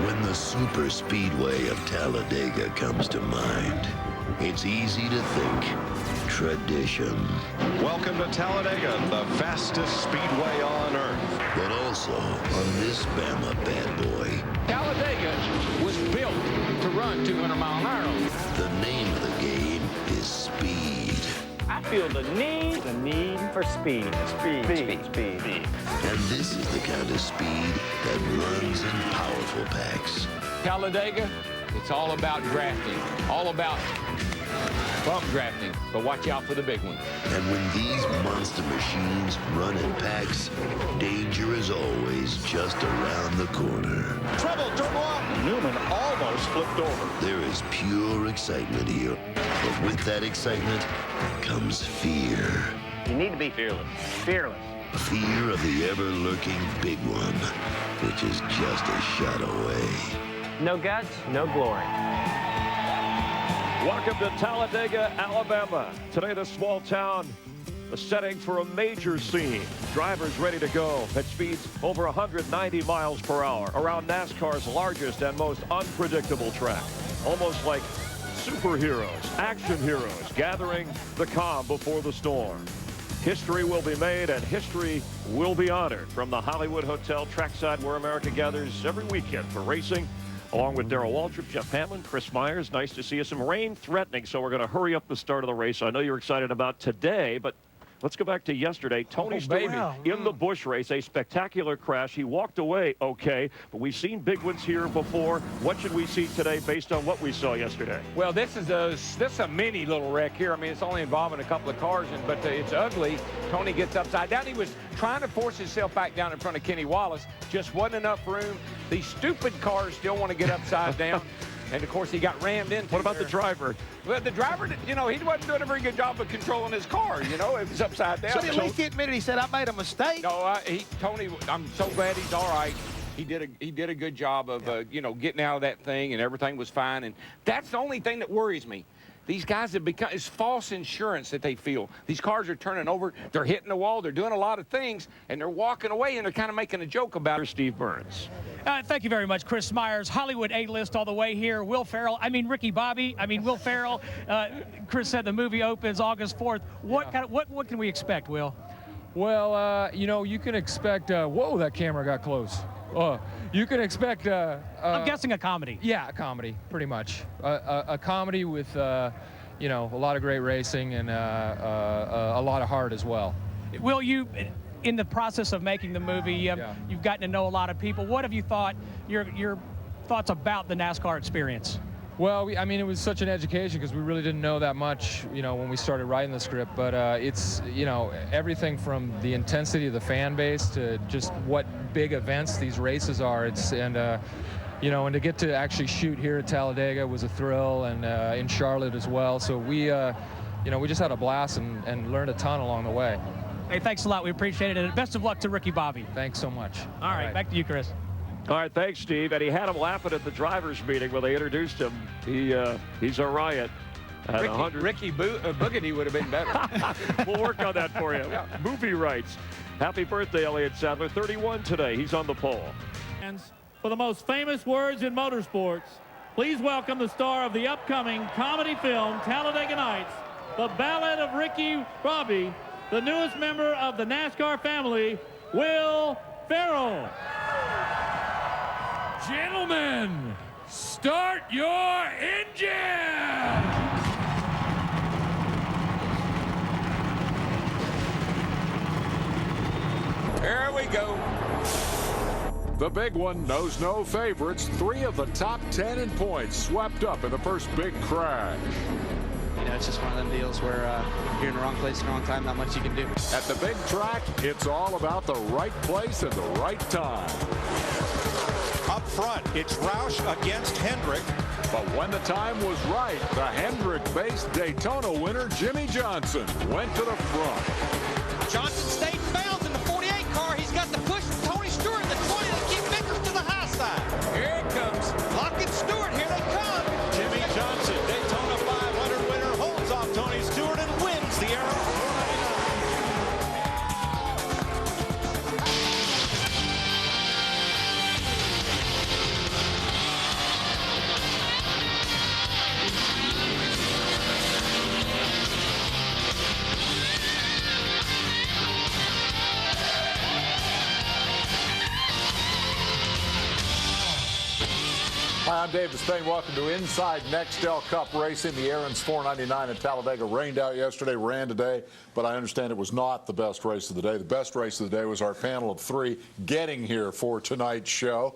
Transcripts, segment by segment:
When the Superspeedway of Talladega comes to mind, it's easy to think tradition. Welcome to Talladega, the fastest speedway on earth. But also, on this Bama bad boy, Talladega was built to run 200 mile an hour. the name of the game is speed. I feel the need for speed. Speed. And this is the kind of speed that runs in powerful packs. Talladega, it's all about drafting, all about bump drafting, but watch out for the big one. And when these monster machines run in packs, danger is always just around the corner. Trouble, turbo out. Newman almost flipped over. There is pure excitement here. But with that excitement comes fear. You need to be fearless. Fearless. Fear of the ever-lurking big one, which is just a shot away. No guts, no glory. Welcome to Talladega, Alabama. Today, the small town, the setting for a major scene. Drivers ready to go at speeds over 190 miles per hour around NASCAR's largest and most unpredictable track. Almost like superheroes, action heroes, gathering the calm before the storm. History will be made and history will be honored from the Hollywood Hotel trackside where America gathers every weekend for racing. Along with Darrell Waltrip, Jeff Hamlin, Chris Myers. Nice to see you. Some rain threatening, so we're going to hurry up the start of the race. I know you're excited about today, but let's go back to yesterday. Tony Stewart in the Busch race, a spectacular crash. He walked away okay, but we've seen big ones here before. What should we see today based on what we saw yesterday? Well, this is a mini little wreck here. I mean, it's only involving a couple of cars, but it's ugly. Tony gets upside down. He was trying to force himself back down in front of Kenny Wallace. Just wasn't enough room. These stupid cars still want to get upside down. And, of course, he got rammed into. What about the driver? Well, the driver, you know, he wasn't doing a very good job of controlling his car, you know. It was upside down. So at least he admitted, he said, I made a mistake. No, Tony, I'm so glad he's all right. He did a good job of, you know, getting out of that thing, and everything was fine. And that's the only thing that worries me. These guys have become, it's false insurance that they feel. These cars are turning over, they're hitting the wall, they're doing a lot of things, and they're walking away, and they're kind of making a joke about it. Steve Burns. Thank you very much, Chris Myers. Hollywood A-list all the way here. Will Ferrell, Ricky Bobby, Will Ferrell. Chris said the movie opens August 4th. What can we expect, Will? Well, you know, you can expect, whoa, that camera got close. You can expect... I'm guessing a comedy. Yeah, a comedy, pretty much. A comedy with, you know, a lot of great racing and a lot of heart as well. Will, you, in the process of making the movie, you've gotten to know a lot of people. What have you thought, your thoughts about the NASCAR experience? Well, I mean, it was such an education because we really didn't know that much, you know, when we started writing the script. But it's, you know, everything from the intensity of the fan base to just what big events these races are. You know, and to get to actually shoot here at Talladega was a thrill, and in Charlotte as well. So we, you know, we just had a blast and learned a ton along the way. Hey, thanks a lot. We appreciate it. And best of luck to Ricky Bobby. Thanks so much. All right, back to you, Chris. All right, thanks, Steve. And he had him laughing at the drivers' meeting when they introduced him. He's a riot. Ricky Boogity would have been better. We'll work on that for you. Movie rights. Happy birthday, Elliott Sadler. 31 today. He's on the pole. For the most famous words in motorsports, please welcome the star of the upcoming comedy film Talladega Nights, The Ballad of Ricky Bobby, the newest member of the NASCAR family, Will Ferrell. Gentlemen, start your engine! There we go. The big one knows no favorites. 3 of the top 10 in points swept up in the first big crash. You know, it's just one of them deals where you're in the wrong place at the wrong time, not much you can do. At the big track, it's all about the right place and the right time. Up front, it's Roush against Hendrick. But when the time was right, the Hendrick-based Daytona winner, Jimmy Johnson, went to the front. Johnson stayed in bounds in the 48 car. He's got the push from Tony Stewart in the 20 to keep Vickers to the high side. Here it comes. Lockett Stewart, here they come. Jimmy Johnson, Daytona 500 winner, holds off Tony Stewart and wins the Aero. Hi, I'm Dave Despain. Welcome to Inside Nextel Cup Racing. The Aaron's 499 at Talladega rained out yesterday, ran today, but I understand it was not the best race of the day. The best race of the day was our panel of three getting here for tonight's show.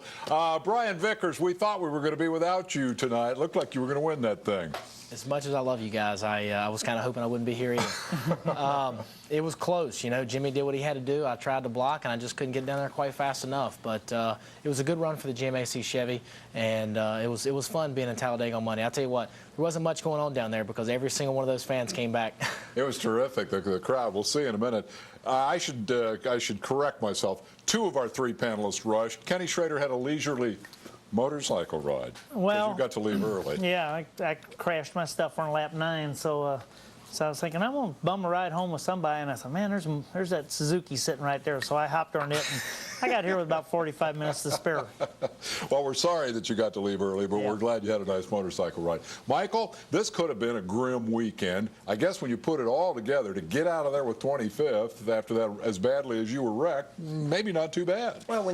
Brian Vickers, we thought we were going to be without you tonight. Looked like you were going to win that thing. As much as I love you guys, I was kind of hoping I wouldn't be here either. It was close, you know. Jimmy did what he had to do. I tried to block, and I just couldn't get down there quite fast enough. But it was a good run for the GMAC Chevy, and it was fun being in Talladega on Monday. I'll tell you what, there wasn't much going on down there because every single one of those fans came back. It was terrific, the crowd. We'll see in a minute. I should correct myself. Two of our three panelists rushed. Kenny Schrader had a leisurely motorcycle ride. Well, you got to leave early. Yeah, I crashed my stuff on lap 9, so I was thinking I'm gonna bum a ride home with somebody, and I thought, man, there's that Suzuki sitting right there. So I hopped on it, and I got here with about 45 minutes to spare. Well, we're sorry that you got to leave early, but we're glad you had a nice motorcycle ride. Michael, this could have been a grim weekend. I guess when you put it all together, to get out of there with 25th after that, as badly as you were wrecked, maybe not too bad. Well,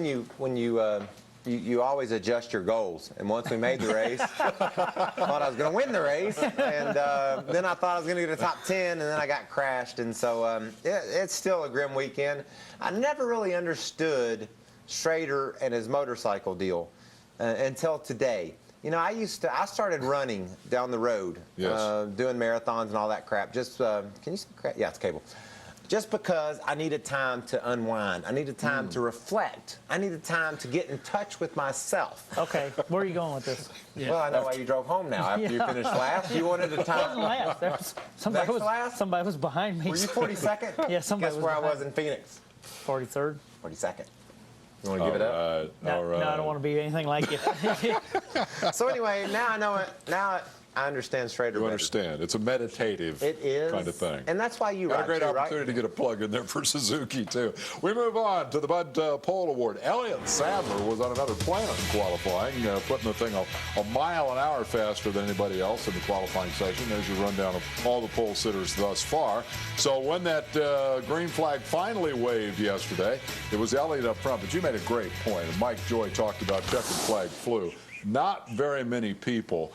you always adjust your goals. And once we made the race, I thought I was going to win the race. And then I thought I was going to get a top 10, and then I got crashed. And so it's still a grim weekend. I never really understood Schrader and his motorcycle deal until today. You know, I started running down the road, doing marathons and all that crap. Just, can you see the crap? Yeah, it's cable. Just because I needed time to unwind. I needed time to reflect. I needed time to get in touch with myself. Okay, where are you going with this? Yeah. Well, I know why you drove home now after you finished last. You wanted to time. It wasn't last. Somebody was behind me. Were you 42nd? Yeah, somebody Guess was where I behind was in Phoenix? 43rd. 42nd. You want to give it up? No, I don't want to be anything like you. So anyway, now I know it. Now I understand Schrader. You understand. It's a meditative kind of thing. And that's why you got ride a great too, opportunity right? to get a plug in there for Suzuki, too. We move on to the Bud Pole Award. Elliott Sadler was on another planet qualifying, putting the thing a mile an hour faster than anybody else in the qualifying session. There's your rundown of all the pole sitters thus far. So when that green flag finally waved yesterday, it was Elliott up front. But you made a great point. And Mike Joy talked about checkered flag flu. Not very many people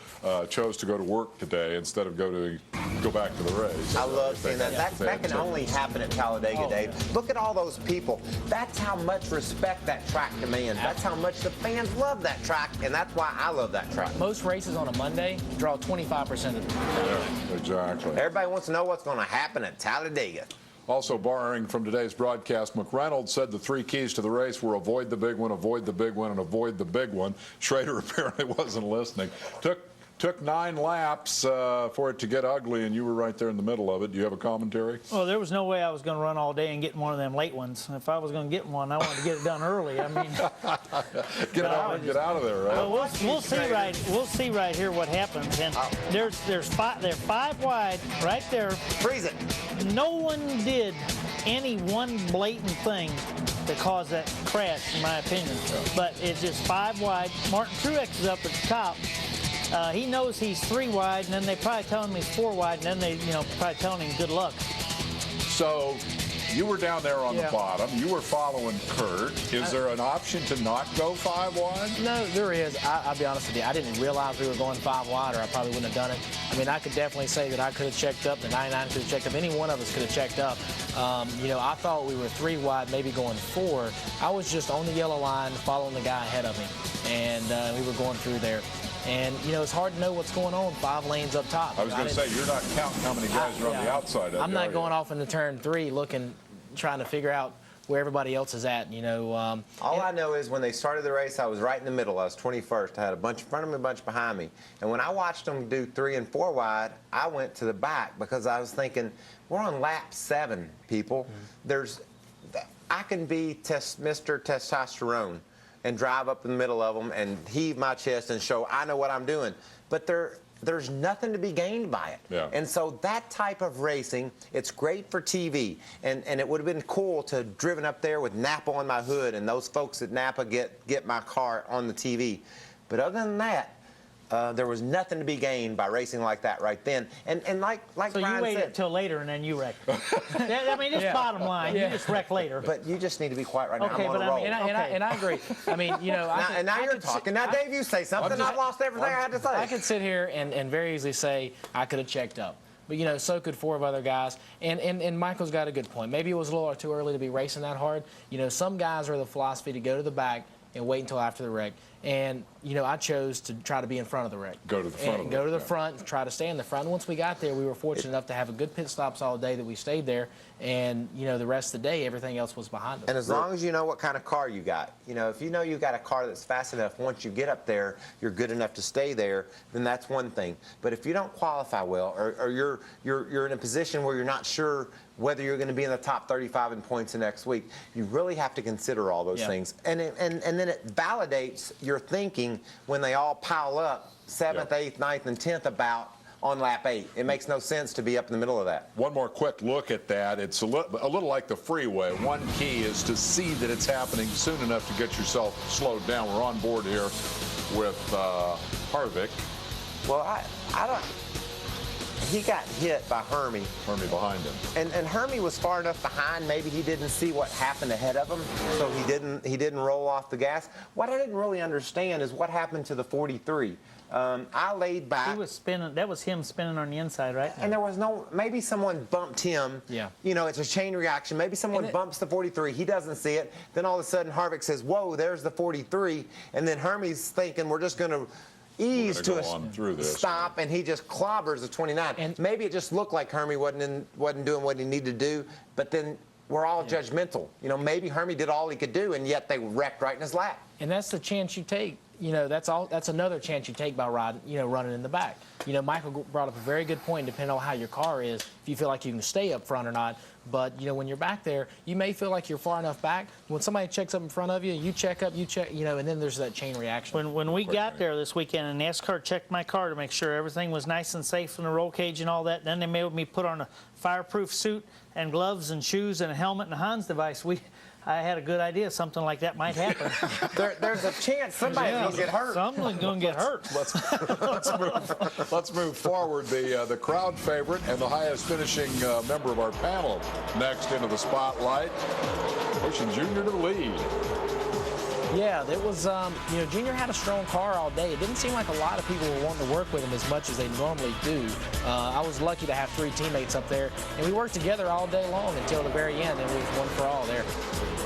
chose to go to work today instead of go back to the race. I love seeing that. That can only happen at Talladega, Dave. Look at all those people. That's how much respect that track demands. That's how much the fans love that track, and that's why I love that track. Most races on a Monday draw 25% of the crowd. Yeah, exactly. Everybody wants to know what's going to happen at Talladega. Also borrowing from today's broadcast, McReynolds said the three keys to the race were avoid the big one, avoid the big one, and avoid the big one. Schrader apparently wasn't listening. Took 9 laps for it to get ugly, and you were right there in the middle of it. Do you have a commentary? Well, there was no way I was going to run all day and get one of them late ones. If I was going to get one, I wanted to get it done early. I mean, get out of there, right? Well, we'll see right here what happens. And they're 5 wide right there. Freeze it. No one did any one blatant thing to cause that crash, in my opinion. But it's just 5 wide. Martin Truex is up at the top. He knows he's 3 wide, and then they probably tell him he's 4 wide, and then they, probably telling him good luck. So you were down there on the bottom. You were following Kurt. Is there an option to not go 5 wide? No, there is. I'll be honest with you. I didn't realize we were going 5 wide, or I probably wouldn't have done it. I mean, I could definitely say that I could have checked up. The 99 could have checked up. Any one of us could have checked up. I thought we were 3 wide, maybe going 4. I was just on the yellow line following the guy ahead of me, and we were going through there. And, it's hard to know what's going on 5 lanes up top. I was going to say, you're not counting how many guys are on the outside. I'm not going off into turn 3 trying to figure out where everybody else is at, All I know is when they started the race, I was right in the middle. I was 21st. I had a bunch in front of me, a bunch behind me. And when I watched them do 3 and 4 wide, I went to the back because I was thinking, we're on lap 7, people. I can be Mr. Testosterone and drive up in the middle of them and heave my chest and show I know what I'm doing. But there's nothing to be gained by it. Yeah. And so that type of racing, it's great for TV. And it would have been cool to have driven up there with Napa on my hood and those folks at Napa get my car on the TV. But other than that, There was nothing to be gained by racing like that right then. And like so Brian you waited said, until later and then you wrecked. I mean, it's bottom line. You just wreck later. But you just need to be quiet right now. Okay, I'm on a roll. And I agree. I mean, you know, now you're talking. Now, Dave, you say something. I've lost everything I had to say. I could sit here and very easily say I could have checked up. But, you know, so could 4 of other guys. And Michael's got a good point. Maybe it was a little too early to be racing that hard. You know, some guys are the philosophy to go to the back and wait until after the wreck. And, you know, I chose to try to be in front of the wreck. Go to the front of the Go to the wreck, front and try to stay in the front. Once we got there, we were fortunate enough to have a good pit stops all day that we stayed there. And, you know, the rest of the day, everything else was behind us. And as long as you know what kind of car you got, you know, if you know you got a car that's fast enough, once you get up there, you're good enough to stay there, then that's one thing. But if you don't qualify well, or you're in a position where you're not sure whether you're going to be in the top 35 in points the next week, you really have to consider all those things. And then it validates your thinking when they all pile up 7th, 8th, 9th, and 10th about on lap 8. It makes no sense to be up in the middle of that. One more quick look at that. It's a little like the freeway. One key is to see that it's happening soon enough to get yourself slowed down. We're on board here with Harvick. Well, I don't... He got hit by Hermie. Hermie behind him. And Hermie was far enough behind, maybe he didn't see what happened ahead of him, so he didn't roll off the gas. What I didn't really understand is what happened to the 43. I laid back. He was spinning. That was him spinning on the inside, right? And there was no, maybe someone bumped him. Yeah. You know, it's a chain reaction. Maybe someone bumps the 43. He doesn't see it. Then all of a sudden, Harvick says, whoa, there's the 43. And then Hermie's thinking, we're just going to ease to a stop, and he just clobbers the 29. And maybe it just looked like Hermie wasn't doing what he needed to do, but then we're all judgmental. You know, maybe Hermie did all he could do, and yet they wrecked right in his lap. And that's the chance you take. You know, that's another chance you take by running in the back. You know, Michael brought up a very good point, depending on how your car is, if you feel like you can stay up front or not. But, you know, when you're back there, you may feel like you're far enough back. When somebody checks up in front of you, you check up, you know, and then there's that chain reaction. When we got there this weekend, and NASCAR checked my car to make sure everything was nice and safe in the roll cage and all that, then they made me put on a fireproof suit and gloves and shoes and a helmet and a Hans device. I had a good idea something like that might happen. There's a chance somebody's going to get hurt. Someone's going to get hurt. Let's move forward. The crowd favorite and the highest finishing member of our panel next into the spotlight, pushing Junior to the lead. Yeah, it was, you know, Junior had a strong car all day. It didn't seem like a lot of people were wanting to work with him as much as they normally do. I was lucky to have 3 teammates up there, and we worked together all day long until the very end, and it was one for all there.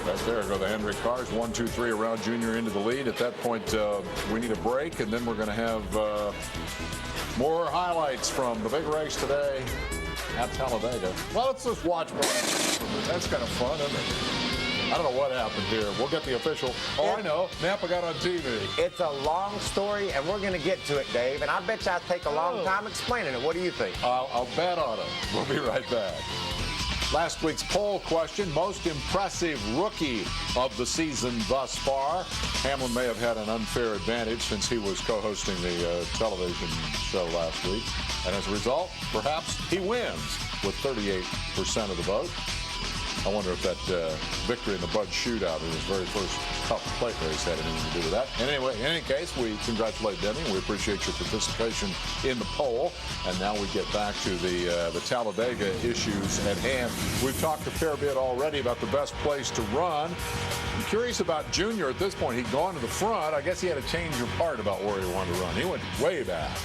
Right there go the Hendrick cars, 1, 2, 3 around Junior into the lead. At that point, we need a break, and then we're going to have more highlights from the big race today at Talladega. Well, let's just watch more. That's kind of fun, isn't it? I don't know what happened here. We'll get the official. I know. Napa got on TV. It's a long story, and we're going to get to it, Dave. And I bet you I'll take a long time explaining it. What do you think? I'll bet on it. We'll be right back. Last week's poll question, most impressive rookie of the season thus far. Hamlin may have had an unfair advantage since he was co-hosting the television show last week. And as a result, perhaps he wins with 38% of the vote. I wonder if that victory in the BUSCH shootout in his very first Cup plate race had anything to do with that. And anyway, in any case, we congratulate Demi. We appreciate your participation in the poll. And now we get back to the Talladega issues at hand. We've talked a fair bit already about the best place to run. I'm curious about Junior at this point. He'd gone to the front. I guess he had a change of heart about where he wanted to run. He went way back.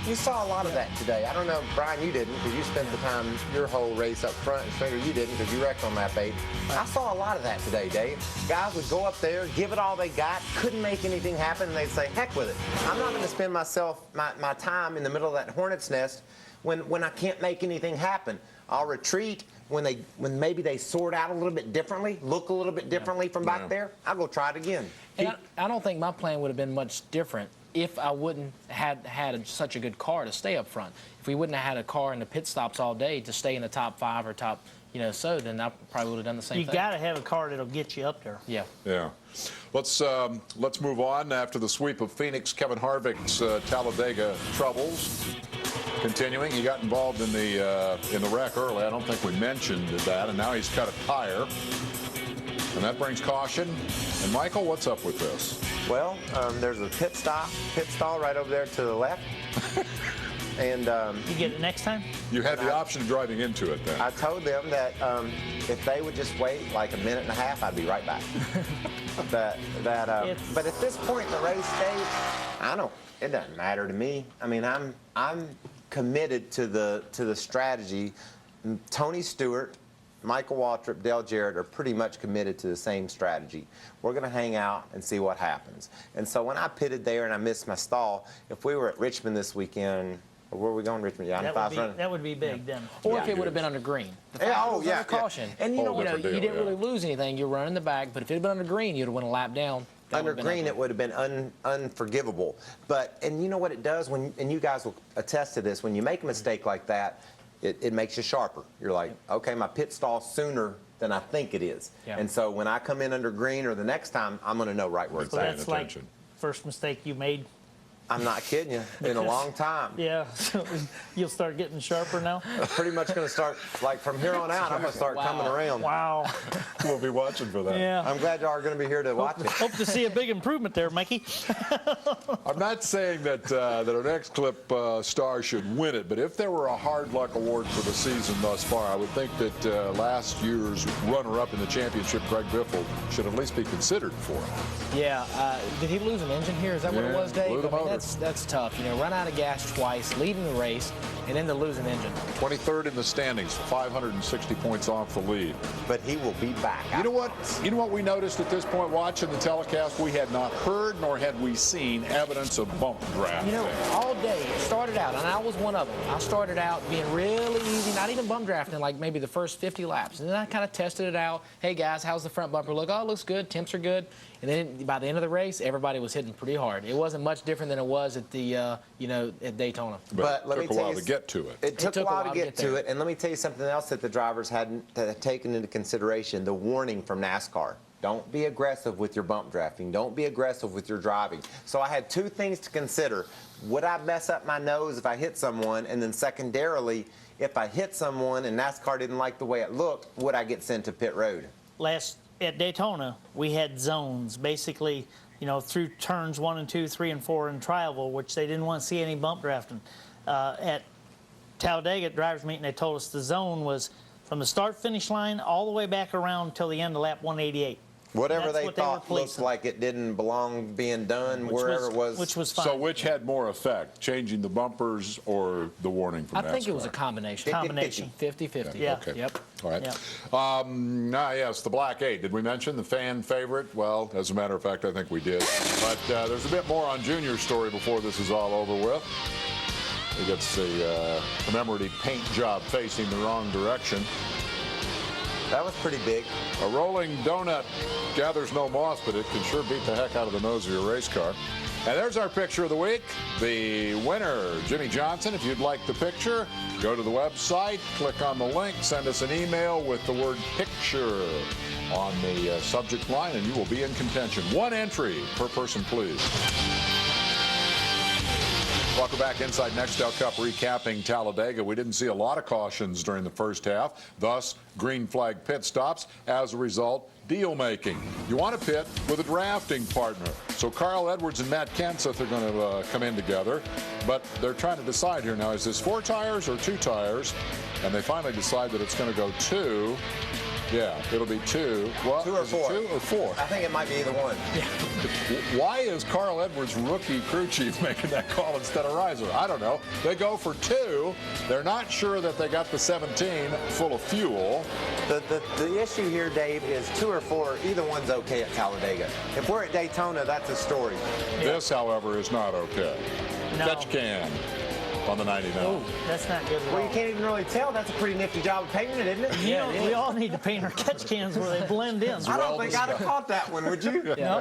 You saw a lot of that today. I don't know, Brian, you didn't because you spent the time your whole race up front. And Schrader, you didn't because you wrecked on lap 8. I saw a lot of that today, Dave. Guys would go up there, give it all they got, couldn't make anything happen, and they'd say, heck with it. I'm not going to spend my time in the middle of that hornet's nest when I can't make anything happen. I'll retreat when maybe they sort out a little bit differently, look a little bit differently from back there. I'll go try it again. And I don't think my plan would have been much different if I wouldn't had such a good car to stay up front. If we wouldn't have had a car in the pit stops all day to stay in the top 5 or top, you know, then I probably would have done the same thing. You got to have a car that'll get you up there. Yeah. Yeah. Let's move on. After the sweep of Phoenix, Kevin Harvick's Talladega troubles continuing. He got involved in the wreck early. I don't think we mentioned that, and now he's cut a tire. And that brings caution. And Michael, what's up with this? Well, there's a pit stall right over there to the left. And you get it next time? You had the option of driving into it then. I told them that if they would just wait like a minute and a half, I'd be right back. But at this point in the race, Dave, it doesn't matter to me. I mean, I'm committed to the strategy. Tony Stewart, Michael Waltrip, Dale Jarrett are pretty much committed to the same strategy. We're going to hang out and see what happens. And so when I pitted there and I missed my stall, if we were at Richmond this weekend, where are we going, Richmond? Yeah, that would be big then. Or if it would have been under green. Caution. And you you didn't really lose anything. You're running the back, but if it had been under green, you'd have went a lap down. Under green, it would have been unforgivable. And you know what it does, and you guys will attest to this, when you make a mistake like that, it makes you sharper. You're like, okay, my pit stall sooner than I think it is. Yeah. And so when I come in under green or the next time, I'm going to know right where it's at. So that's like first mistake you made? I'm not kidding you. In a long time. Yeah. So you'll start getting sharper now? I'm pretty much going to start, like from here on out, I'm going to start coming around. Wow. We'll be watching for that. Yeah. I'm glad y'all are going to be here to watch it. Hope to see a big improvement there, Mikey. I'm not saying that our next clip star should win it, but if there were a hard luck award for the season thus far, I would think that last year's runner-up in the championship, Greg Biffle, should at least be considered for it. Yeah. Did he lose an engine here? Is that what it was, Dave? Blew the motor. That's tough. You know, run out of gas twice, leading the race, and then to lose an engine. 23rd in the standings, 560 points off the lead. But he will be back. You know what we noticed at this point watching the telecast? We had not heard nor had we seen evidence of bump draft. You know, all day it started out, and I was one of them. I started out being really easy, not even bump drafting, like maybe the first 50 laps. And then I kind of tested it out. Hey, guys, how's the front bumper look? Oh, it looks good. Temps are good. And then by the end of the race, everybody was hitting pretty hard. It wasn't much different than it was at the, at Daytona. But let me tell you, it took a while to get to it. It took a while to get to it. And let me tell you something else that the drivers hadn't taken into consideration, the warning from NASCAR. Don't be aggressive with your bump drafting. Don't be aggressive with your driving. So I had two things to consider. Would I mess up my nose if I hit someone? And then secondarily, if I hit someone and NASCAR didn't like the way it looked, would I get sent to pit road? At Daytona, we had zones, basically, through turns 1 and 2, 3 and 4 in Trialville, which they didn't want to see any bump drafting. At Talladega at drivers meeting, they told us the zone was from the start-finish line all the way back around till the end of lap 188. Whatever they thought looked like it didn't belong being done, wherever it was. Which was fine. So which had more effect, changing the bumpers or the warning from NASCAR? I think it was a combination. 50-50. Yeah. Okay. Yep. All right. Yep. Yes, the Black 8. Did we mention the fan favorite? Well, as a matter of fact, I think we did. But there's a bit more on Junior's story before this is all over with. He gets the commemorative paint job facing the wrong direction. That was pretty big. A rolling donut gathers no moss, but it can sure beat the heck out of the nose of your race car. And there's our picture of the week. The winner, Jimmy Johnson. If you'd like the picture, go to the website, click on the link, send us an email with the word picture on the subject line, and you will be in contention. One entry per person, please. Welcome back inside Nextel Cup, recapping Talladega. We didn't see a lot of cautions during the first half, thus green flag pit stops. As a result, deal making. You want to pit with a drafting partner. So Carl Edwards and Matt Kenseth are going to come in together, but they're trying to decide here now, is this 4 tires or 2 tires? And they finally decide that it's going to go 2. Yeah, it'll be 2. What? 2 or 4. 2 or 4? I think it might be either one. Why is Carl Edwards, rookie crew chief, making that call instead of Reiser? I don't know. They go for 2. They're not sure that they got the 17 full of fuel. The issue here, Dave, is 2 or 4. Either one's okay at Talladega. If we're at Daytona, that's a story. This, however, is not okay. No. Catch can on the 99. Oh, that's not good at all. Well, you can't even really tell. That's a pretty nifty job of painting it, isn't it? Yeah, we all need to paint our catch cans where they blend in. I don't think I'd have caught that one, would you? Yeah.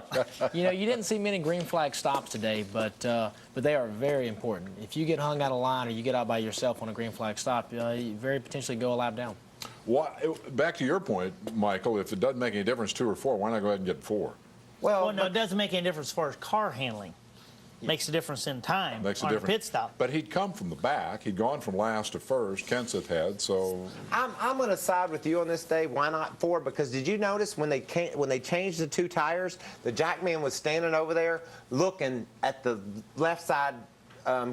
You didn't see many green flag stops today, but they are very important. If you get hung out of line or you get out by yourself on a green flag stop, you very potentially go a lap down. Back to your point, Michael, if it doesn't make any difference 2 or 4, why not go ahead and get 4? Well, no, it doesn't make any difference as far as car handling. makes a difference in time Makes a on a difference. pit stop. But he'd come from the back. He'd gone from last to first. Kenseth had, so. I'm going to side with you on this, Dave. Why not 4? Because did you notice when they changed the 2 tires, the jackman was standing over there looking at the left side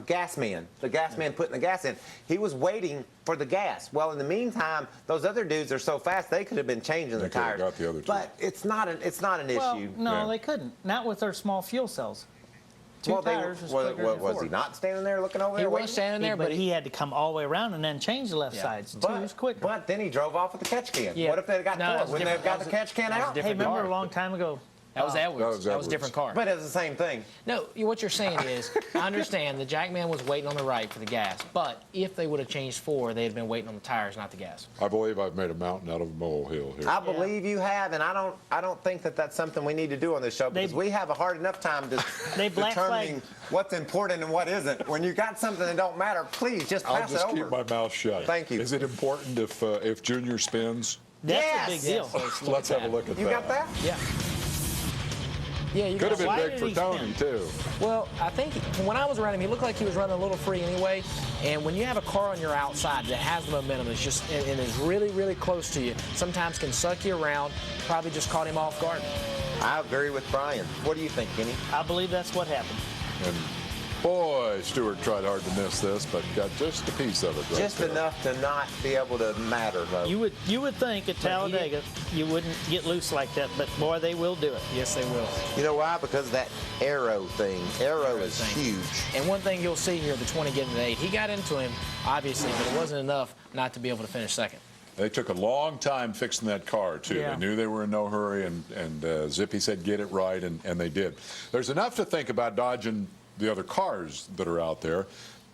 gas man, the gas man putting the gas in. He was waiting for the gas. Well, in the meantime, those other dudes are so fast they could have been changing the tires. Got the other 2. But it's not an Well, issue. no, they couldn't. Not with their small fuel cells. 2 tires is quicker than was 4. he not standing there looking over He there? was waiting? standing there, but he had to come all the way around and then change the left sides. 2 is quicker. But then he drove off with the catch can. Yeah. What if they'd got No, that 4? was Wouldn't they have different. got the catch can out? Hey, remember a long time ago? That was Edwards. That was a Edwards. different car. But it's the same thing. No, what you're saying is, I understand the jackman was waiting on the right for the gas, but if they would have changed 4, they'd have been waiting on the tires, not the gas. I believe I've made a mountain out of a molehill here. I believe you have, and I don't think that that's something we need to do on this show because we have a hard enough time determining what's important and what isn't. When you got something that don't matter, please just pass I'll just it over. keep my mouth shut. Thank you. Is it important if Junior spins? That's a big deal. Let's have a look at that. You got that? Yeah. Yeah, you Could have got been big for Tony, too. Well, I think when I was around him, he looked like he was running a little free anyway. And when you have a car on your outside that has the momentum, it's just and is really, really close to you, sometimes can suck you around. Probably just caught him off guard. I agree with Brian. What do you think, Kenny? I believe that's what happened. And boy, Stewart tried hard to miss this, but got just a piece of it right Just there. enough to not be able to matter. Though. You would think at Talladega you wouldn't get loose like that, but boy, they will do it. Yes, they will. You know why? Because of that arrow thing. Arrow is huge. And one thing you'll see here, the 20 getting to 8, he got into him, obviously, but it wasn't enough not to be able to finish second. They took a long time fixing that car, too. Yeah. They knew they were in no hurry, and Zippy said get it right, and they did. There's enough to think about dodging the other cars that are out there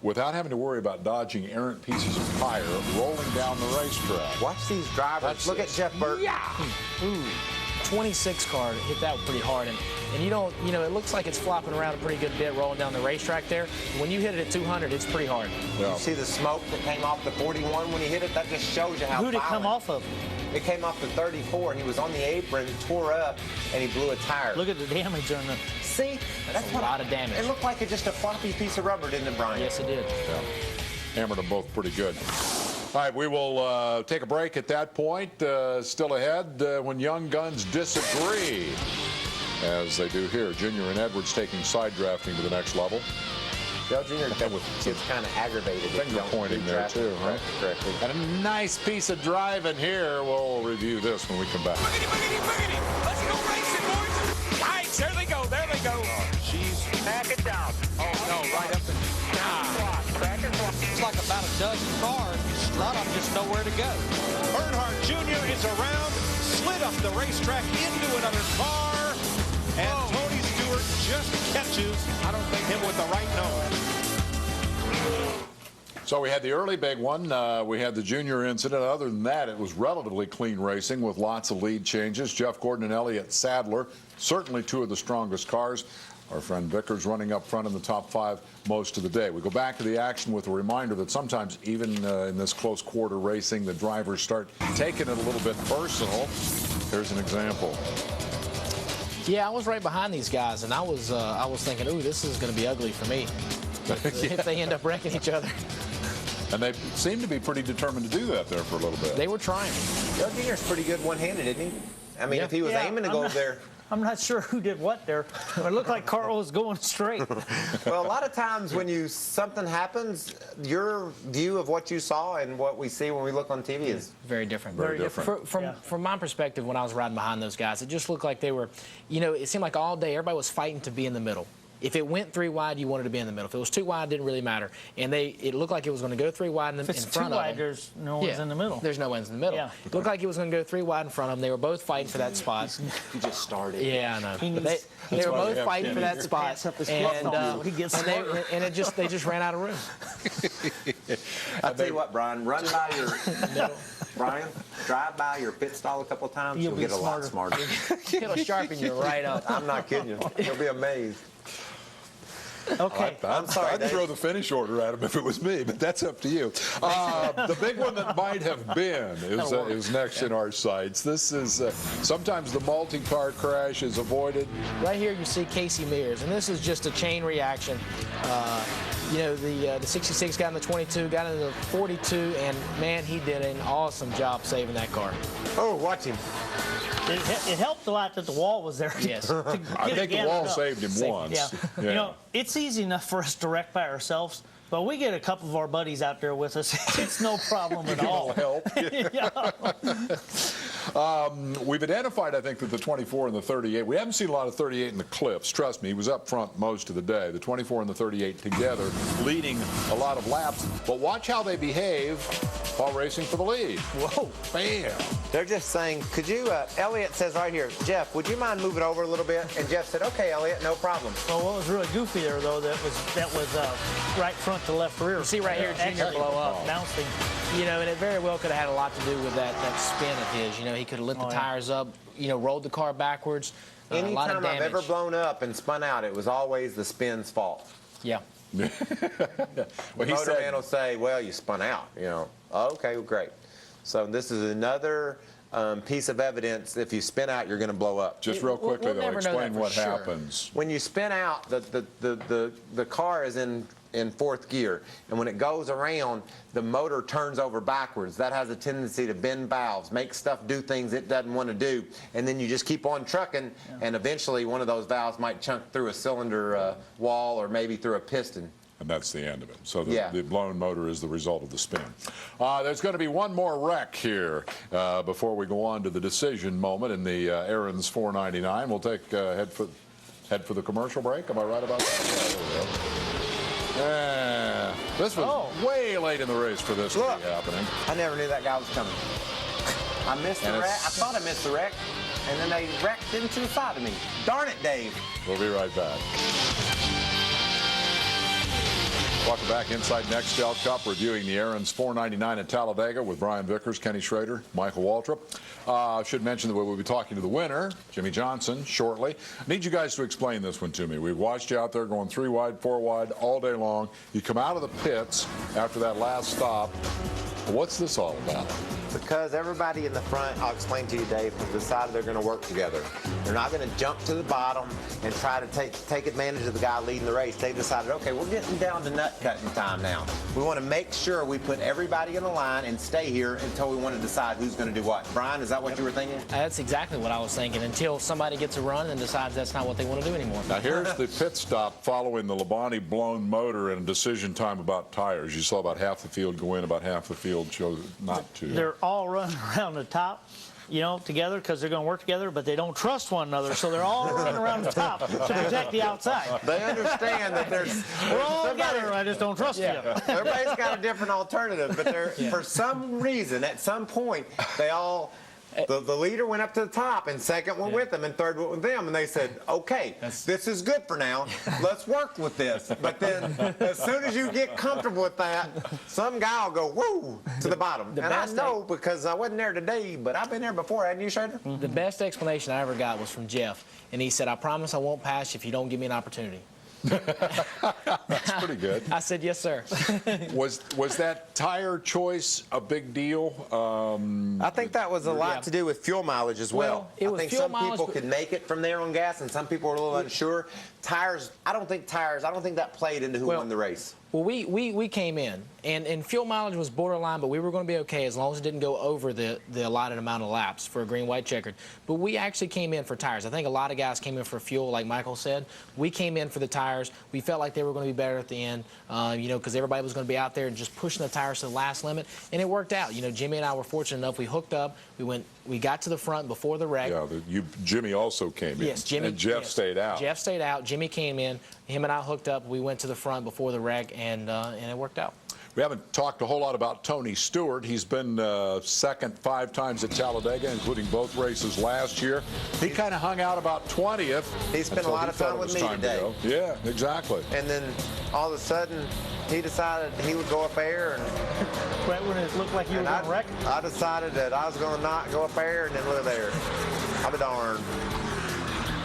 without having to worry about dodging errant pieces of tire rolling down the racetrack. Watch these drivers. Look at Jeff Burton. Yeah. Ooh. 26 car hit that pretty hard, and you don't, it looks like it's flopping around a pretty good bit rolling down the racetrack there. When you hit it at 200, it's pretty hard. Yeah. You see the smoke that came off the 41 when he hit it? That just shows you how Who'd it come violent. off of? It came off the 34, and he was on the apron, tore up, and he blew a tire. Look at the damage on the. See? That's a lot of damage. It looked like it just a floppy piece of rubber, didn't it, Brian? Yes, it did. Yeah. Hammered them both pretty good. All right, we will take a break at that point. Still ahead when young guns disagree, as they do here. Junior and Edwards taking side drafting to the next level. Dale Jr. gets kind of aggravated. Finger pointing there, too, huh? Correctly. And a nice piece of driving here. We'll review this when we come back. Boogity, boogity, boogity. Let's go racing, boys. Nice. There they go. There they go. She's back it down. Oh, no. Right up the It's like about a dozen cars. A lot of them just know where to go. Earnhardt Jr. is around, slid up the racetrack into another car, and Tony Stewart just catches him with the right nose. So we had the early big one. We had the Junior incident. Other than that, it was relatively clean racing with lots of lead changes. Jeff Gordon and Elliott Sadler, certainly 2 of the strongest cars. Our friend Vickers running up front in the top 5 most of the day. We go back to the action with a reminder that sometimes even in this close quarter racing, the drivers start taking it a little bit personal. Here's an example. Yeah, I was right behind these guys, and I was thinking, ooh, this is going to be ugly for me if they end up wrecking each other. And they seem to be pretty determined to do that there for a little bit. They were trying. Dale Jr.'s pretty good one-handed, isn't he? I mean, if he was aiming to go there. I'm not sure who did what there, but it looked like Carl was going straight. Well, a lot of times when something happens, your view of what you saw and what we see when we look on TV is very different. Very different. From my perspective, when I was riding behind those guys, it just looked like they were, it seemed like all day everybody was fighting to be in the middle. If it went 3 wide, you wanted to be in the middle. If it was 2 wide, it didn't really matter. And it looked like it was going to go 3 wide in front of them. If it's 2 wide, there's no one's in the middle. There's no ones in the middle. Yeah. It looked like it was going to go 3 wide in front of them. They were both fighting for that spot. he just started. Yeah, I know. They were both fighting for that spot, and they just ran out of room. I'll tell you what, Brian, run by your Brian, drive by your pit stall a couple times. You'll get a lot smarter. It'll sharpen you right up. I'm not kidding you. You'll be amazed. Okay. I'm sorry. I'd throw the finish order at him if it was me, but that's up to you. The big one that might have been is next in our sights. This is sometimes the multi-car crash is avoided. Right here you see Casey Mears, and this is just a chain reaction. You know, the 66 got in the 22, got in the 42, and man, he did an awesome job saving that car. Oh, watch him. It helped a lot that the wall was there. Yes. I think the wall saved him once. Yeah. You know, it's easy enough for us to wreck by ourselves, but we get a couple of our buddies out there with us. It's no problem at all. Help. We've identified, I think, that the 24 and the 38, we haven't seen a lot of 38 in the clips. Trust me, he was up front most of the day. The 24 and the 38 together, leading a lot of laps. But watch how they behave while racing for the lead. Whoa. Bam. They're just saying, could you, Elliott says right here, Jeff, would you mind moving over a little bit? And Jeff said, okay, Elliott, no problem. Well, what was really goofy there, though, that was right front to left rear. You see right here, Junior blow up. Bouncing. You know, and it very well could have had a lot to do with that spin of his. You know, he could have lit the tires up, you know, rolled the car backwards. A lot of Anytime damage. I've ever blown up and spun out, it was always the spin's fault. Yeah. Well, The motorman will say, well, you spun out, you know. Okay, well, great. So this is another piece of evidence. If you spin out, you're going to blow up. Just real quickly, though, explain what happens. When you spin out, the car is in fourth gear, and when it goes around, the motor turns over backwards. That has a tendency to bend valves, make stuff do things it doesn't want to do, and then you just keep on trucking, and eventually one of those valves might chunk through a cylinder wall or maybe through a piston. And that's the end of it. So the blown motor is the result of the spin. There's going to be one more wreck here before we go on to the decision moment in the Aaron's 499. We'll take head for the commercial break. Am I right about that? Yeah, there we go. Yeah, this was way late in the race for this to be happening. I never knew that guy was coming. I missed the wreck. I thought I missed the wreck, and then they wrecked into the side of me. Darn it, Dave. We'll be right back. Welcome back inside Nextel Cup, reviewing the Aaron's 499 at Talladega with Brian Vickers, Kenny Schrader, Michael Waltrip. I should mention that we'll be talking to the winner, Jimmy Johnson, shortly. I need you guys to explain this one to me. We've watched you out there going 3 wide, 4 wide all day long. You come out of the pits after that last stop. What's this all about? Because everybody in the front, I'll explain to you, Dave, has decided they're going to work together. They're not going to jump to the bottom and try to take advantage of the guy leading the race. They've decided, okay, we're getting down to nut cutting time now. We want to make sure we put everybody in a line and stay here until we want to decide who's going to do what. Brian, is that what you were thinking? That's exactly what I was thinking, until somebody gets a run and decides that's not what they want to do anymore. Now, here's the pit stop following the Labonte blown motor and a decision time about tires. You saw about half the field go in, about half the field chose not to. They're all running around the top, you know, together because they're going to work together, but they don't trust one another, so they're all running around the top to protect the outside. They understand that we're all together. I just don't trust you. Everybody's got a different alternative, but for some reason, at some point, they all. The leader went up to the top, and second went with them, and third went with them, and they said, okay, this is good for now. Let's work with this. But then as soon as you get comfortable with that, some guy will go, woo, to the bottom. And I know because I wasn't there today, but I've been there before, hadn't you, Schrader? The best explanation I ever got was from Jeff, and he said, I promise I won't pass you if you don't give me an opportunity. That's pretty good. I said, yes, sir. Was that tire choice a big deal? I think that was a lot to do with fuel mileage as well. I think some people could make it from there on gas, and some people are a little unsure. Tires, I don't think that played into who won the race. Well, we came in, and fuel mileage was borderline, but we were going to be okay as long as it didn't go over the allotted amount of laps for a green, white, checkered. But we actually came in for tires. I think a lot of guys came in for fuel, like Michael said. We came in for the tires. We felt like they were going to be better at the end, you know, because everybody was going to be out there and just pushing the tires to the last limit, and it worked out. You know, Jimmy and I were fortunate enough. We hooked up. We got to the front before the wreck. Yeah, Jimmy also came in. Yes, Jimmy. And Jeff stayed out. Jeff stayed out. Jimmy came in. Him and I hooked up. We went to the front before the wreck, and it worked out. We haven't talked a whole lot about Tony Stewart. He's been second 5 times at Talladega, including both races last year. He kind of hung out about 20th. He spent a lot of time with me today. Yeah, exactly. And then all of a sudden, he decided he would go up there. And right when it looked like you were going to wreck? I decided that I was going to not go up there and then look there. I'll be darned.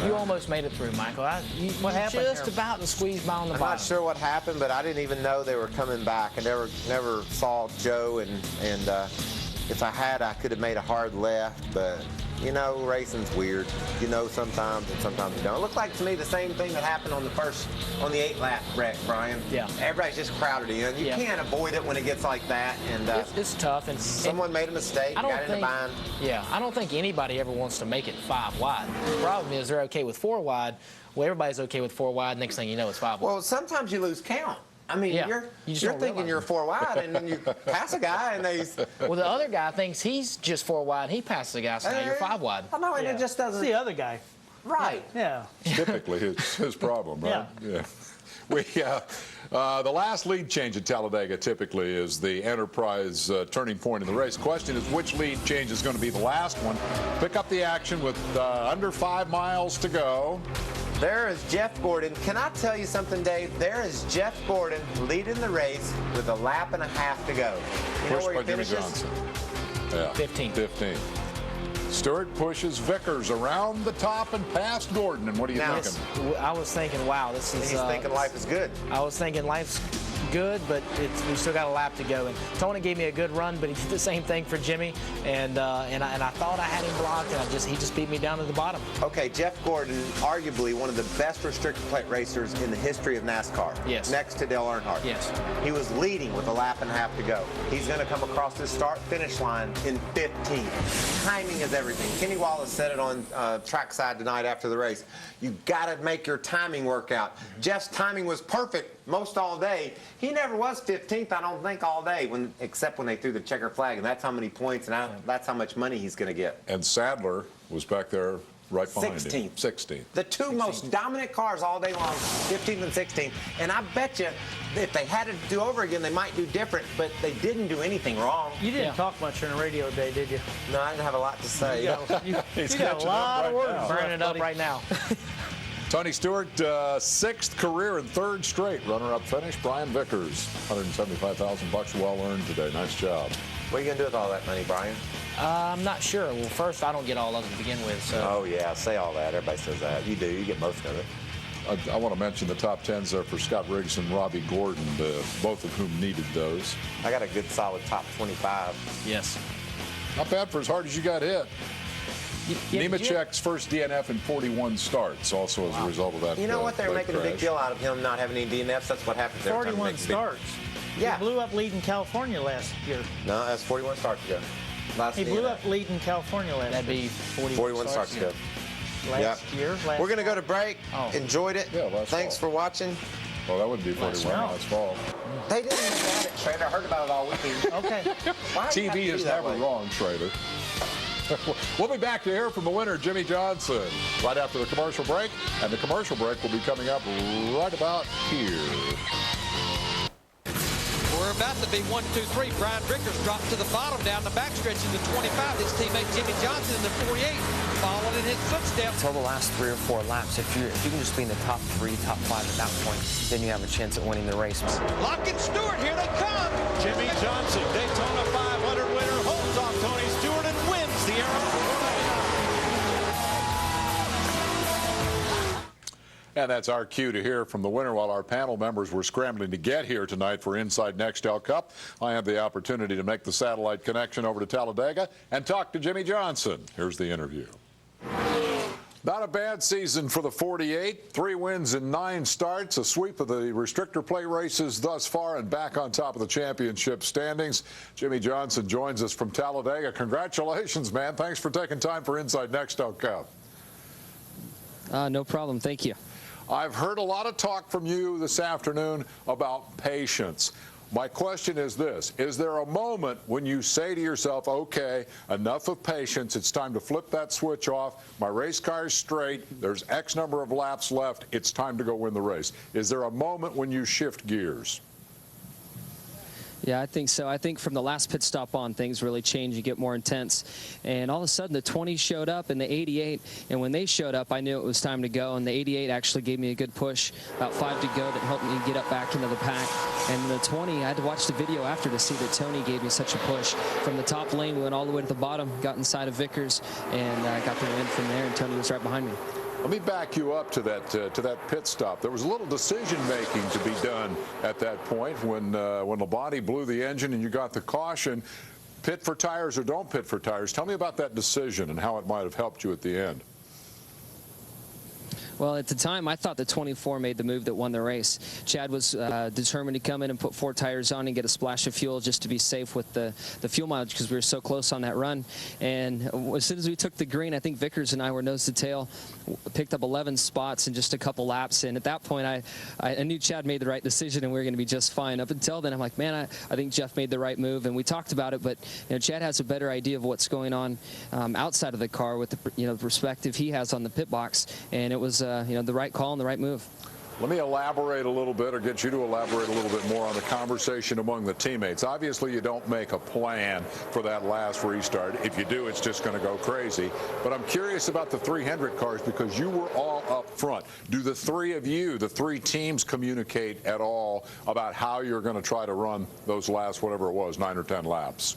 You almost made it through, Michael. What happened? Just about squeezed by on the bottom. I'm not sure what happened, but I didn't even know they were coming back. I never saw Joe, and if I had, I could have made a hard left, but you know, racing's weird. You know sometimes, and sometimes you don't. It looked like to me the same thing that happened on the 8-lap wreck, Brian. Yeah. Everybody's just crowded in. You can't avoid it when it gets like that, and it's tough. And someone made a mistake, got in the bind. Yeah, I don't think anybody ever wants to make it 5 wide. The problem is they're okay with 4 wide. Well, everybody's okay with 4 wide. Next thing you know, it's 5 wide. Well, sometimes you lose count. I mean, you're thinking you're 4 wide, and then you pass a guy, and they. Well, the other guy thinks he's just 4 wide, and he passes the guy, so now you're 5 wide. I know, and it just doesn't. It's the other guy. Right. Yeah. Typically his problem, right? Yeah. The last lead change at Talladega typically is the Enterprise turning point in the race. Question is, which lead change is going to be the last one? Pick up the action with under 5 miles to go. There is Jeff Gordon. Can I tell you something, Dave? There is Jeff Gordon leading the race with 1.5 laps to go. You know where he finishes? Yeah. 15. Stewart pushes Vickers around the top and past Gordon. And what are you thinking? I was thinking, wow, this is. He's thinking life is good. I was thinking life's good, but we still got a lap to go. And Tony gave me a good run, but he did the same thing for Jimmy. And I thought I had him blocked, and he just beat me down to the bottom. Okay, Jeff Gordon, arguably one of the best restrictor plate racers in the history of NASCAR. Yes. Next to Dale Earnhardt. Yes. He was leading with 1.5 laps to go. He's going to come across this start-finish line in 15. Timing is everything. Kenny Wallace said it on trackside tonight after the race. You got to make your timing work out. Jeff's timing was perfect most all day. He never was 15th, I don't think, all day, except when they threw the checker flag, and that's how many points, and that's how much money he's going to get. And Sadler was back there right behind him. 16th. The two most dominant cars all day long, 15th and 16th. And I bet you if they had to do over again, they might do different, but they didn't do anything wrong. You didn't talk much on the radio today, did you? No, I didn't have a lot to say. You got a lot of words. Burning it up right now. Tony Stewart, 6th career and 3rd straight runner-up finish. Brian Vickers, $175,000 well earned today. Nice job. What are you going to do with all that money, Brian? I'm not sure. Well, first, I don't get all of it to begin with. So. Oh, yeah, say all that. Everybody says that. You do. You get most of it. I want to mention the top 10s there for Scott Riggs and Robbie Gordon, both of whom needed those. I got a good, solid top 25. Yes. Not bad for as hard as you got hit. Nemechek's first DNF in 41 starts, also as a result of that. You know what? They're making a big deal out of him not having any DNFs. That's what happens every time. 41 starts. Yeah. He blew up leading California last year. No, that's 41 starts ago. He blew up leading California last year. That'd be 41 starts ago. Last year. We're going to go to break. Enjoyed it. Yeah, Thanks for watching. Well, that wouldn't be 41 last fall. They didn't even have it, Schrader. I heard about it all weekend. Okay. TV is never wrong, Schrader. We'll be back to hear from the winner, Jimmy Johnson, right after the commercial break. And the commercial break will be coming up right about here. We're about to be 1, 2, 3. Brian Vickers dropped to the bottom down the backstretch in the 25. His teammate Jimmy Johnson in the 48 followed in his footsteps. Until the last 3 or 4 laps, if you can just be in the top 3, top 5 at that point, then you have a chance at winning the race. Lock and Stewart, here they come. Jimmy Johnson, Daytona 500 winner, holds off Tony Stewart and wins the Arizona. And that's our cue to hear from the winner while our panel members were scrambling to get here tonight for Inside Nextel Cup. I had the opportunity to make the satellite connection over to Talladega and talk to Jimmy Johnson. Here's the interview. Not a bad season for the 48. 3 wins in 9 starts, a sweep of the restrictor plate races thus far, and back on top of the championship standings. Jimmy Johnson joins us from Talladega. Congratulations, man. Thanks for taking time for Inside Nextel Cup. No problem. Thank you. I've heard a lot of talk from you this afternoon about patience. My question is this: is there a moment when you say to yourself, okay, enough of patience, it's time to flip that switch off, my race car is straight, there's X number of laps left, it's time to go win the race? Is there a moment when you shift gears? Yeah, I think so. I think from the last pit stop on, things really change. You get more intense. And all of a sudden, the 20 showed up and the 88. And when they showed up, I knew it was time to go. And the 88 actually gave me a good push, about 5 to go, that helped me get up back into the pack. And the 20, I had to watch the video after to see that Tony gave me such a push. From the top lane, we went all the way to the bottom, got inside of Vickers, and got the win from there. And Tony was right behind me. Let me back you up to that pit stop. There was a little decision-making to be done at that point when Labonte blew the engine and you got the caution. Pit for tires or don't pit for tires. Tell me about that decision and how it might have helped you at the end. Well, at the time, I thought the 24 made the move that won the race. Chad was determined to come in and put 4 tires on and get a splash of fuel just to be safe with the fuel mileage because we were so close on that run. And as soon as we took the green, I think Vickers and I were nose to tail, picked up 11 spots in just a couple laps. And at that point, I knew Chad made the right decision and we were going to be just fine. Up until then, I'm like, man, I think Jeff made the right move. And we talked about it, but Chad has a better idea of what's going on outside of the car with the perspective he has on the pit box. And it was the right call and the right move. Let me elaborate a little bit, or get you to elaborate a little bit more on the conversation among the teammates. Obviously, you don't make a plan for that last restart. If you do, it's just going to go crazy. But I'm curious about the 300 cars because you were all up front. Do the three of you, the 3 teams, communicate at all about how you're going to try to run those last, whatever it was, 9 or 10 laps?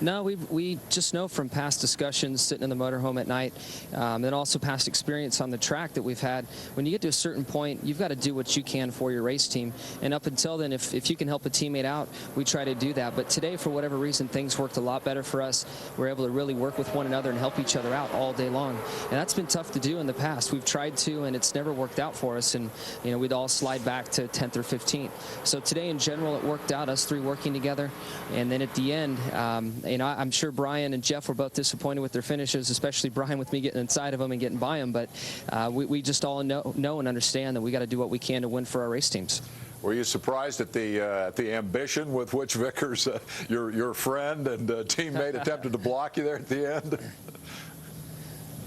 No, we just know from past discussions sitting in the motorhome at night, and also past experience on the track that we've had, when you get to a certain point, you've got to do what you can for your race team. And up until then, if you can help a teammate out, we try to do that. But today, for whatever reason, things worked a lot better for us. We're able to really work with one another and help each other out all day long. And that's been tough to do in the past. We've tried to, and it's never worked out for us. And, we'd all slide back to 10th or 15th. So today, in general, it worked out, us 3 working together. And then at the end, I'm sure Brian and Jeff were both disappointed with their finishes, especially Brian with me getting inside of them and getting by them. But we just all know and understand that we got to do what we can to win for our race teams. Were you surprised at the ambition with which Vickers, your friend and teammate, attempted to block you there at the end?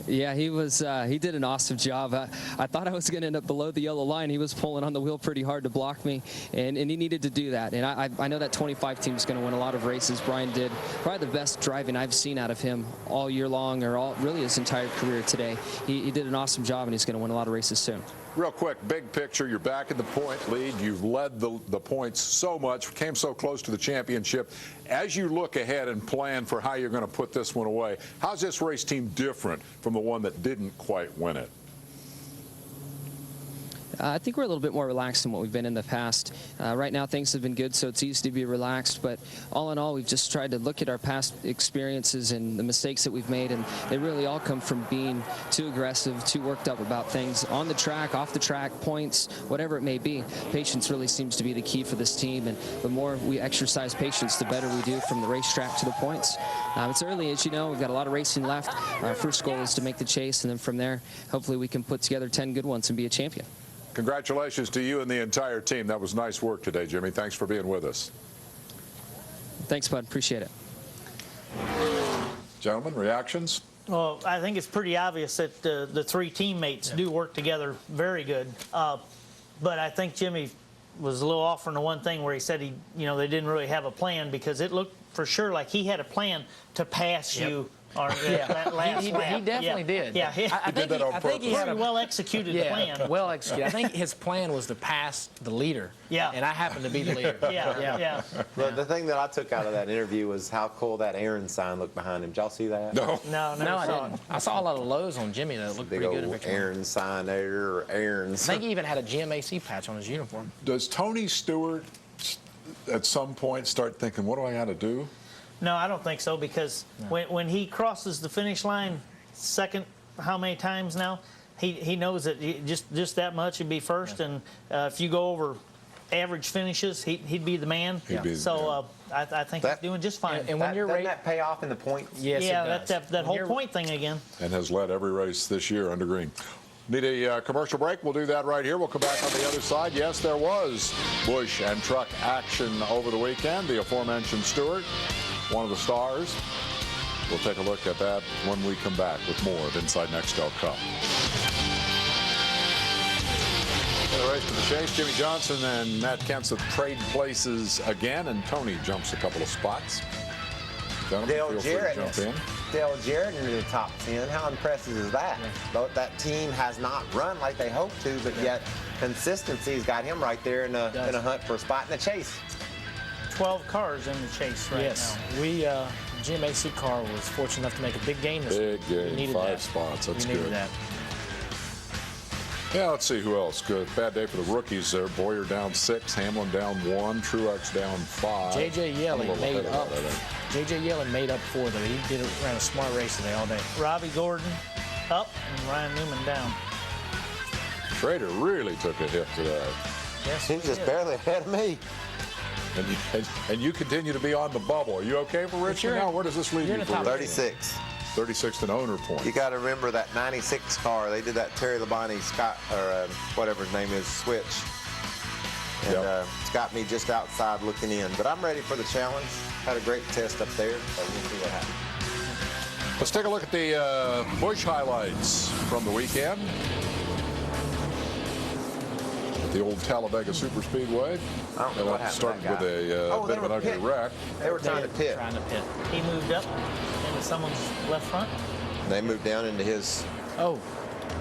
Yeah, he did an awesome job. I thought I was going to end up below the yellow line. He was pulling on the wheel pretty hard to block me, and he needed to do that. And I know that 25 team is going to win a lot of races. Brian did probably the best driving I've seen out of him all year long, or really his entire career today. He did an awesome job, and he's going to win a lot of races soon. Real quick, big picture, you're back in the point lead. You've led the points so much, came so close to the championship. As you look ahead and plan for how you're going to put this one away, how's this race team different from the one that didn't quite win it? I think we're a little bit more relaxed than what we've been in the past. Right now things have been good, so it's easy to be relaxed, but all in all, we've just tried to look at our past experiences and the mistakes that we've made, and they really all come from being too aggressive, too worked up about things on the track, off the track, points, whatever it may be. Patience really seems to be the key for this team, and the more we exercise patience, the better we do from the racetrack to the points. It's early, as you know, we've got a lot of racing left. Our first goal is to make the chase, and then from there, hopefully we can put together 10 good ones and be a champion. Congratulations to you and the entire team. That was nice work today, Jimmy. Thanks for being with us. Thanks, bud. Appreciate it. Gentlemen, reactions? Well, I think it's pretty obvious that the 3 teammates do work together very good. But I think Jimmy was a little off on the one thing where he said they didn't really have a plan, because it looked for sure like he had a plan to pass you. He definitely did. Yeah, I think he had a well executed plan. Well executed. I think his plan was to pass the leader. Yeah. And I happened to be the leader. Yeah. The thing that I took out of that interview was how cool that Aaron sign looked behind him. Did y'all see that? No, I didn't. I saw a lot of lows on Jimmy that looked big pretty good. Old Aaron sign there, or Aaron's. I think he even had a GMAC patch on his uniform. Does Tony Stewart at some point start thinking, what do I got to do? No, I don't think so, because when he crosses the finish line second, how many times now, he knows that just that much he'd be first, and if you go over average finishes, he'd be the man. I think he's doing just fine. And when you're doesn't that pay off in the points? Yes, yeah, it does. that whole point thing again. And has led every race this year under green. Need a commercial break? We'll do that right here. We'll come back on the other side. Yes, there was Busch and truck action over the weekend. The aforementioned Stewart, one of the stars. We'll take a look at that when we come back with more of Inside Nextel Cup. The race to the chase. Jimmy Johnson and Matt Kenseth trade places again, and Tony jumps a couple of spots. Dale Jarrett into the top 10. How impressive is that? But that team has not run like they hoped to, but yet consistency's got him right there in a hunt for a spot in the chase. 12 cars in the chase right now. GMAC car was fortunate enough to make a big gain this week. Big gain, 5 spots. That's good. That. Yeah, let's see who else. Good. Bad day for the rookies there. Boyer down 6, Hamlin down 1, Truex down 5. J.J. YELEY made up. J.J. YELEY made up 4, though. He ran a smart race today all day. Robbie Gordon up and Ryan Newman down. Schrader really took a hit today. Yes, He's just barely ahead of me. And you continue to be on the bubble. Are you okay for Richmond now? Where does this leave you? 36. 36th in owner point. You got to remember that 96 car. They did that Terry Labonte Scott, or whatever his name is, switch. And it's got me just outside looking in. But I'm ready for the challenge. Had a great test up there, so we'll see what happens. Let's take a look at the Busch highlights from the weekend. At the old Talladega Superspeedway. I don't know what happened. Started with a bit of an ugly wreck. They were trying to pit. He moved up into someone's left front. They moved down into his. Oh.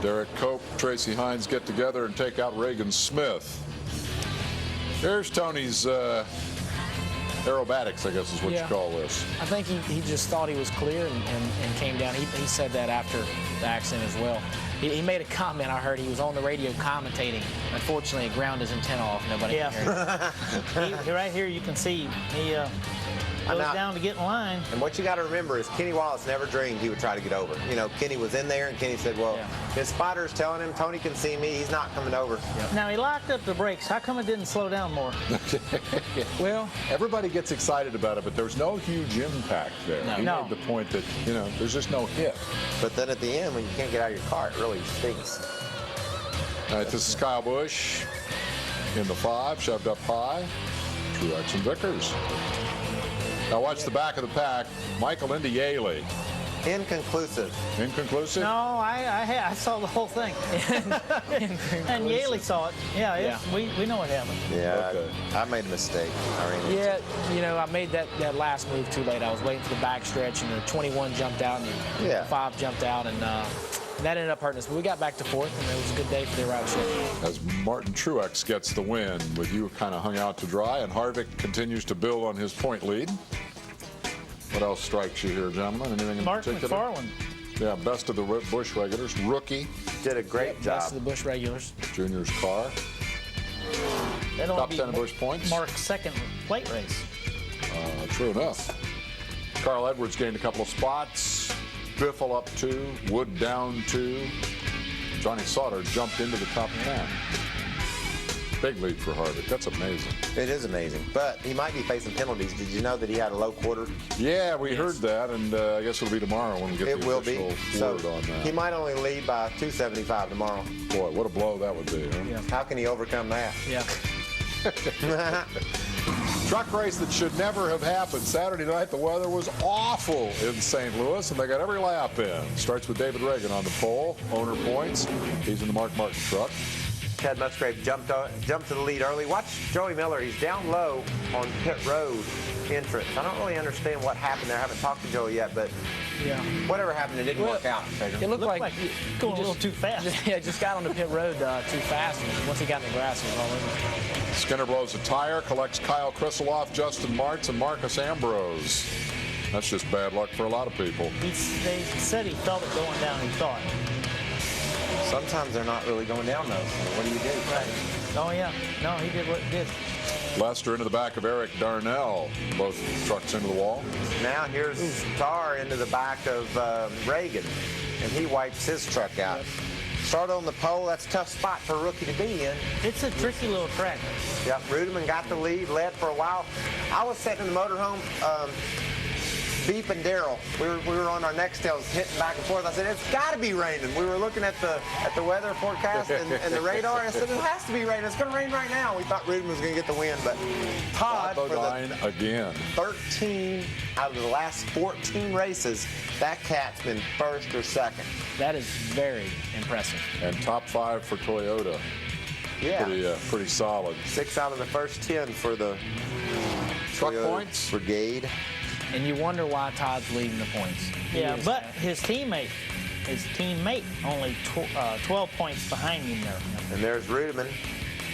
Derek Cope, Tracy Hines get together and take out Reagan Smith. Here's Tony's aerobatics, I guess is what you call this. I think he just thought he was clear and came down. He said that after the accident as well. He made a comment. I heard he was on the radio commentating. Unfortunately, it ground his antenna off. Nobody can hear it. Right here you can see he goes down to get in line. And what you got to remember is Kenny Wallace never dreamed he would try to get over. You know, Kenny was in there, and Kenny said, well, his spotter's telling him, Tony can see me, he's not coming over. Now, he locked up the brakes. How come it didn't slow down more? Well, everybody gets excited about it, but there's no huge impact there. He made the point that, you know, there's just no hit. But then at the end, when you can't get out of your car, it really stinks. All right, this is Kyle Busch in the 5, shoved up high. Truex and Vickers. Now watch the back of the pack. Michael into YELEY. Inconclusive. Inconclusive? No, I saw the whole thing. And YELEY saw it. Yeah, we know what happened. Yeah, I made a mistake. Yeah, you know, I made that last move too late. I was waiting for the back stretch, and the 21 jumped out, and the 5 jumped out, and that ended up hurting us. But we got back to 4th, and it was a good day for the ridership. As Martin Truex gets the win, with you kind of hung out to dry, and Harvick continues to build on his point lead. What else strikes you here, gentlemen? Anything in particular? Mark McFarland. Yeah, best of the Busch regulars. Rookie. Did a great job. Best of the Busch regulars. Junior's car. Top 10 Busch points. Mark's second plate race. True enough. Carl Edwards gained a couple of spots. Biffle up 2. Wood down 2. Johnny Sauter jumped into the top 10. Big lead for Harvick. That's amazing. It is amazing. But he might be facing penalties. Did you know that he had a low quarter? Yeah, we heard that, and I guess it'll be tomorrow when we get the official word on that. He might only lead by 275 tomorrow. Boy, what a blow that would be, huh? Yeah. How can he overcome that? Yeah. Truck race that should never have happened. Saturday night, the weather was awful in St. Louis, and they got every lap in. Starts with David Reagan on the pole, owner points. He's in the Mark Martin truck. Ted Musgrave jumped to the lead early. Watch Joey Miller. He's down low on pit road entrance. I don't really understand what happened there. I haven't talked to Joey yet, but whatever happened, it didn't work out. It looked like going a little too fast. Yeah, just got on the pit road too fast, and once he got in the grass, he was all over. Skinner blows a tire, collects Kyle Krisaloff, Justin Martz, and Marcus Ambrose. That's just bad luck for a lot of people. They said he felt it going down, he thought. Sometimes they're not really going down, though. What do you do? Right. Oh, yeah. No, he did what he did. Lester into the back of Eric Darnell. Both trucks into the wall. Now here's Tar into the back of Reagan, and he wipes his truck out. Start on the pole. That's a tough spot for a rookie to be in. It's a tricky little track. Yep, Rudeman got the lead, led for a while. I was sitting in the motorhome. Beep and Daryl, we were on our Nextels hitting back and forth. I said, it's got to be raining. We were looking at the weather forecast and the radar. I said, it has to be raining. It's going to rain right now. We thought Rudeman was going to get the win, but Todd, for the again. 13 out of the last 14 races, that cat's been first or second. That is very impressive. And top 5 for Toyota. Yeah. Pretty solid. 6 out of the first 10 for the truck Toyota points brigade. And you wonder why Todd's leading the points. Yeah, but his teammate only 12 points behind him there. And there's Rudeman,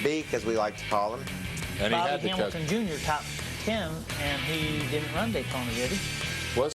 Beak, as we like to call him. And Bobby Hamilton Jr. top 10, and he didn't run Daytona, did he?